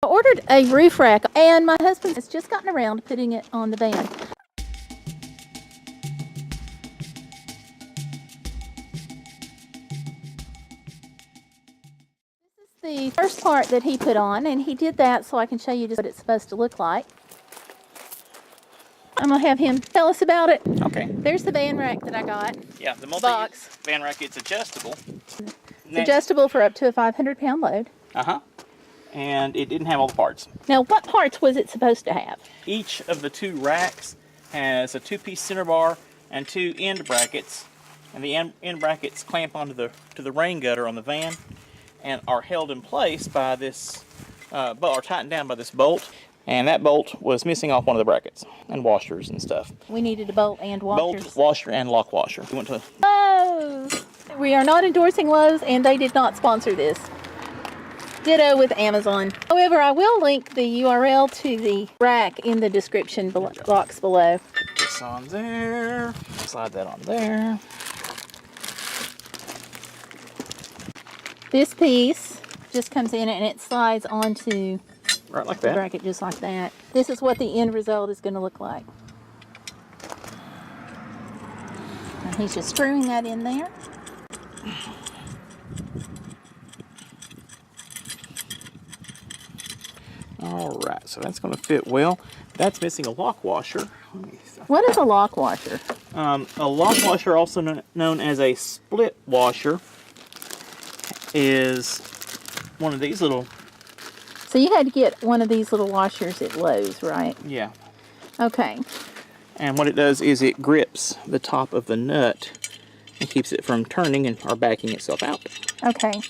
I ordered a roof rack, and my husband has just gotten around to putting it on the van. This is the first part that he put on, and he did that so I can show you just what it's supposed to look like. I'm going to have him tell us about it. Okay. There's the van rack that I got. Yeah, the box. Van rack, it's adjustable. It's adjustable for up to a 500-pound load. Uh-huh. And it didn't have all the parts. Now, what parts was it supposed to have? Each of the two racks has a two-piece center bar and two end brackets. And the end brackets clamp onto the rain gutter on the van and are held in place by this, or tightened down by this bolt. And that bolt was missing off one of the brackets and washers and stuff. We needed a bolt and washers. Bolt, washer, and lock washer. We went to Lowe's. We are not endorsing Lowe's, and they did not sponsor this. Ditto with Amazon. However, I will link the URL to the rack in the description box below. Put this on there. Slide that on there. This piece just comes in and it slides onto Right like the that. bracket just like that. This is what the end result is going to look like. And he's just screwing that in there. Alright, so that's going to fit well. That's missing a lock washer. What is a lock washer? A lock washer, also known as a split washer, is one of these little... So you had to get one of these little washers at Lowe's, right? Yeah. Okay. And what it does is it grips the top of the nut and keeps it from turning or backing itself out. Okay.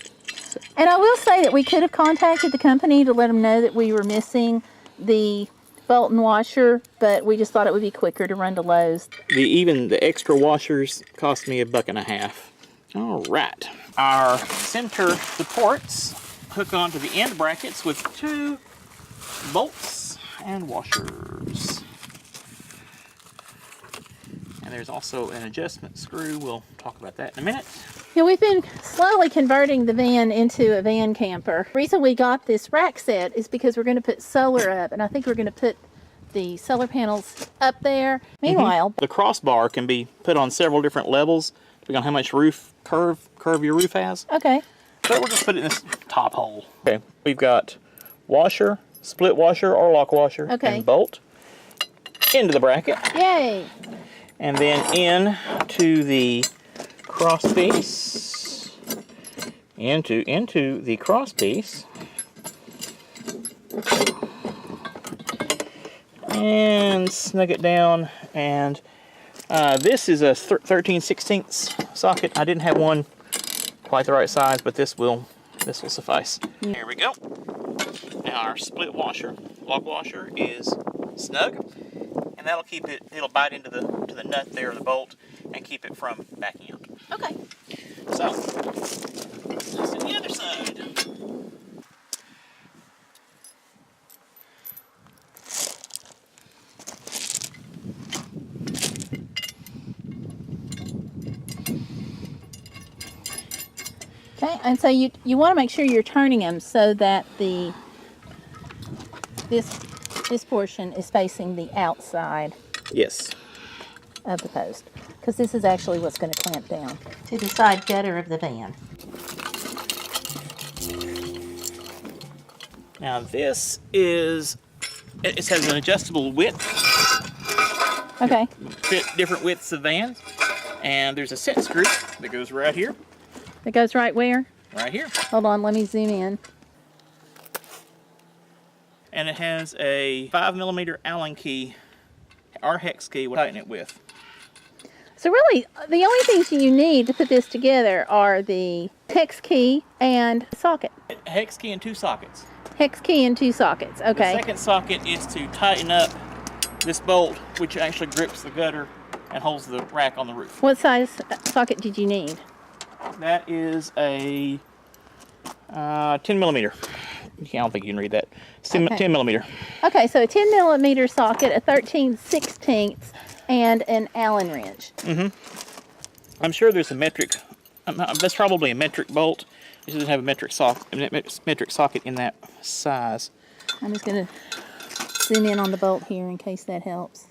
And I will say that we could have contacted the company to let them know that we were missing the bolt and washer, but we just thought it would be quicker to run to Lowe's. Even the extra washers cost me $1.50. All right. Our center supports hook onto the end brackets with two bolts and washers. And there's also an adjustment screw. We'll talk about that in a minute. Yeah, we've been slowly converting the van into a van camper. The reason we got this rack set is because we're going to put solar up, and I think we're going to put the solar panels up there. Meanwhile, the crossbar can be put on several different levels depending on how much roof curve your roof has. Okay. So we'll just put it in this top hole. Okay, we've got washer, split washer or lock washer, and bolt into the bracket. Yay! And then in to the cross piece, into the cross piece, and snug it down. And this is a 13/16 socket. I didn't have one quite the right size, but this will suffice. There we go. Now our split washer, lock washer, is snug, and that'll keep it. It'll bite into the nut there, the bolt, and keep it from backing out. Okay. So let's do the other side. Okay, and so you want to make sure you're turning them so that this portion is facing the outside. Yes. Of the post, because this is actually what's going to clamp down to the side gutter of the van. Now this has an adjustable width. Okay. Fit different widths of vans, and there's a set screw that goes right here. It goes right where? Right here. Hold on, let me zoom in. And it has a 5mm Allen key, or hex key, we'll tighten it with. So really, the only things you need to put this together are the hex key and socket. Hex key and two sockets. Hex key and two sockets, okay. The second socket is to tighten up this bolt, which actually grips the gutter and holds the rack on the roof. What size socket did you need? That is a 10mm. I don't think you can read that. It's 10mm. Okay, so a 10mm socket, a 13/16, and an Allen wrench. I'm sure there's a metric. That's probably a metric bolt. It doesn't have a metric socket in that size. I'm just going to zoom in on the bolt here in case that helps.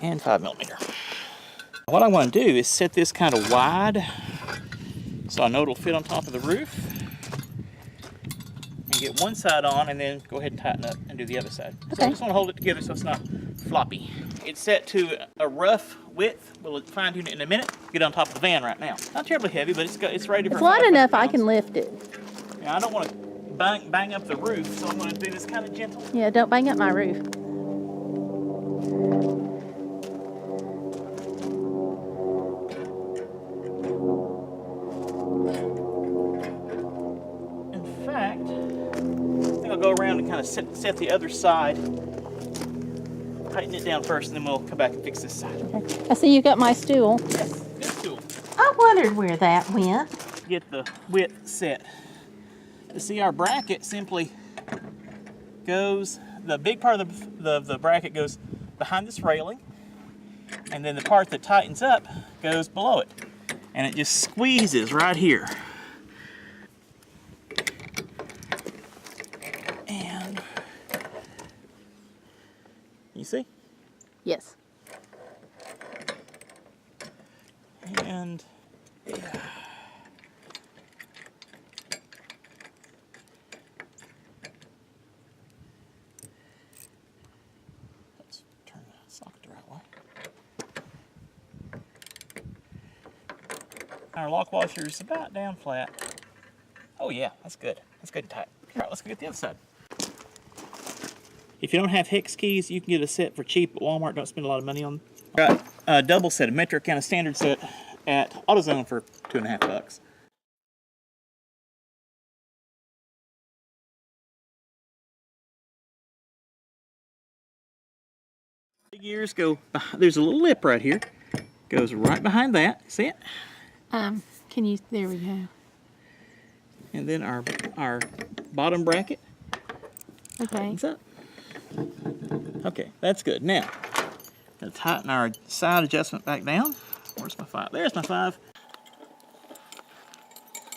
And 5mm. What I want to do is set this kind of wide so I know it'll fit on top of the roof. And get one side on and then go ahead and tighten up and do the other side. Okay. So I just want to hold it together so it's not floppy. It's set to a rough width. We'll fine tune it in a minute. Get it on top of the van right now. Not terribly heavy, but it's ready for It's light 500 enough pounds. I can lift it. Yeah, I don't want to bang up the roof, so I'm going to do this kind of gentle. Yeah, don't bang up my roof. In fact, I think I'll go around and kind of set the other side. Tighten it down first, and then we'll come back and fix this side. Okay. I see you got my stool. Yes, good tool. I wondered where that went. Get the width set. You see, our bracket simply goes, the big part of the bracket goes behind this railing, and then the part that tightens up goes below it. And it just squeezes right here. And you see? Yes. And yeah. Let's turn the socket the right way. Our lock washer is about down flat. Oh yeah, that's good. That's good and tight. All right, let's go get the other side. If you don't have hex keys, you can get a set for cheap at Walmart. Don't spend a lot of money on them. Got a double set, a metric and a standard set at AutoZone for $2.50. The gears go, there's a little lip right here. Goes right behind that. See it? Can you, there we go. And then our bottom bracket Okay. tightens up. Okay, that's good. Now, gonna tighten our side adjustment back down. Where's my 5? There's my 5.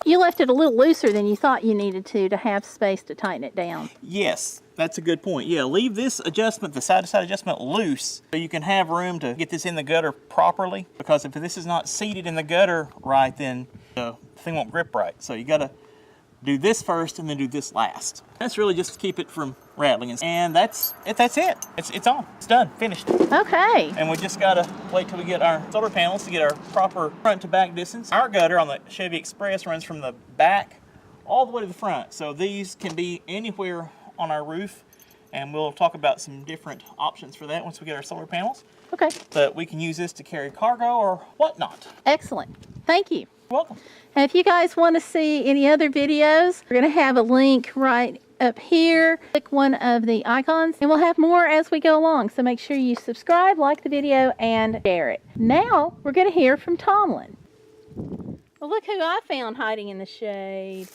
You left it a little looser than you thought you needed to have space to tighten it down. Yes, that's a good point. Yeah, leave this adjustment, the side-to-side adjustment, loose so you can have room to get this in the gutter properly. Because if this is not seated in the gutter right, then the thing won't grip right. So you gotta do this first and then do this last. That's really just to keep it from rattling. And that's it. It's on. It's done. Finished. Okay. And we just gotta wait till we get our solar panels to get our proper front to back distance. Our gutter on the Chevy Express runs from the back all the way to the front. So these can be anywhere on our roof. And we'll talk about some different options for that once we get our solar panels. Okay. But we can use this to carry cargo or whatnot. Excellent. Thank you. You're welcome. And if you guys want to see any other videos, we're going to have a link right up here. Click one of the icons and we'll have more as we go along. So make sure you subscribe, like the video, and share it. Now we're going to hear from Tomlin. Well, look who I found hiding in the shade.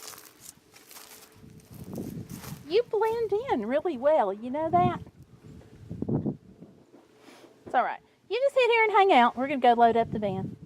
You blend in really well, you know that? It's all right. You just sit here and hang out. We're going to go load up the van.